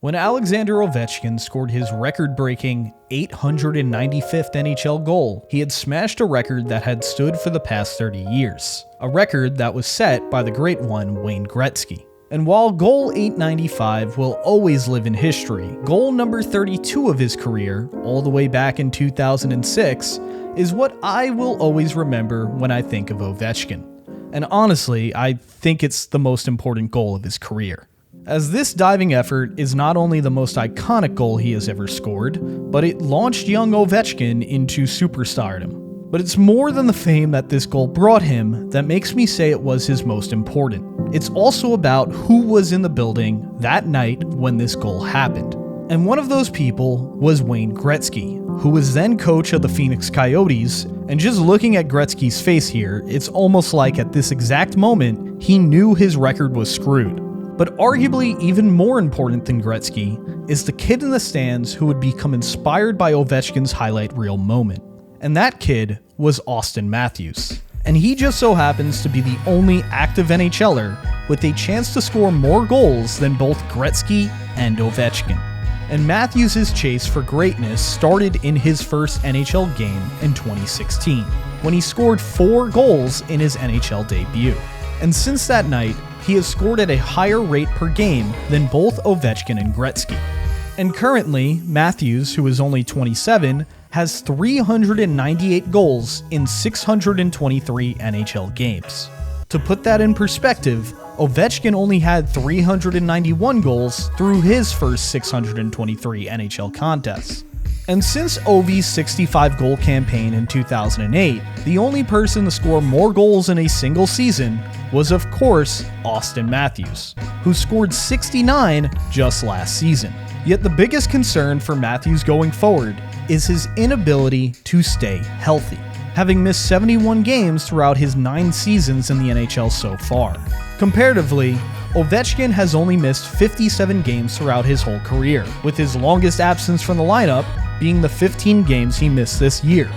When Alexander Ovechkin scored his record-breaking 895th NHL goal, he had smashed a record that had stood for the past 30 years, a record that was set by the great one Wayne Gretzky. And while goal 895 will always live in history, goal number 32 of his career, all the way back in 2006, is what I will always remember when I think of Ovechkin. And honestly, I think it's the most important goal of his career, as this diving effort is not only the most iconic goal he has ever scored, but it launched young Ovechkin into superstardom. But it's more than the fame that this goal brought him that makes me say it was his most important. It's also about who was in the building that night when this goal happened. And one of those people was Wayne Gretzky, who was then coach of the Phoenix Coyotes, and just looking at Gretzky's face here, it's almost like at this exact moment, he knew his record was screwed. But arguably even more important than Gretzky is the kid in the stands who would become inspired by Ovechkin's highlight reel moment. And that kid was Auston Matthews. And he just so happens to be the only active NHLer with a chance to score more goals than both Gretzky and Ovechkin. And Matthews' chase for greatness started in his first NHL game in 2016, when he scored 4 goals in his NHL debut. And since that night, he has scored at a higher rate per game than both Ovechkin and Gretzky. And currently, Matthews, who is only 27, has 398 goals in 623 NHL games. To put that in perspective, Ovechkin only had 391 goals through his first 623 NHL contests. And since Ovi's 65-goal campaign in 2008, the only person to score more goals in a single season was, of course, Auston Matthews, who scored 69 just last season. Yet the biggest concern for Matthews going forward is his inability to stay healthy, having missed 71 games throughout his 9 seasons in the NHL so far. Comparatively, Ovechkin has only missed 57 games throughout his whole career, with his longest absence from the lineup being the 15 games he missed this year.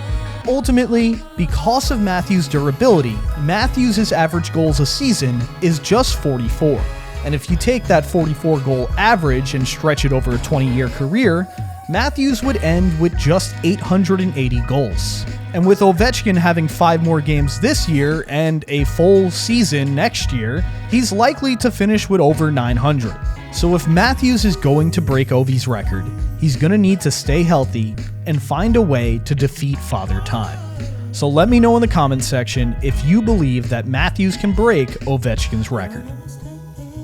Ultimately, because of Matthews' durability, Matthews' average goals a season is just 44. And if you take that 44 goal average and stretch it over a 20-year career, Matthews would end with just 880 goals. And with Ovechkin having 5 more games this year and a full season next year, he's likely to finish with over 900. So if Matthews is going to break Ovi's record, he's going to need to stay healthy and find a way to defeat Father Time. So let me know in the comments section if you believe that Matthews can break Ovechkin's record.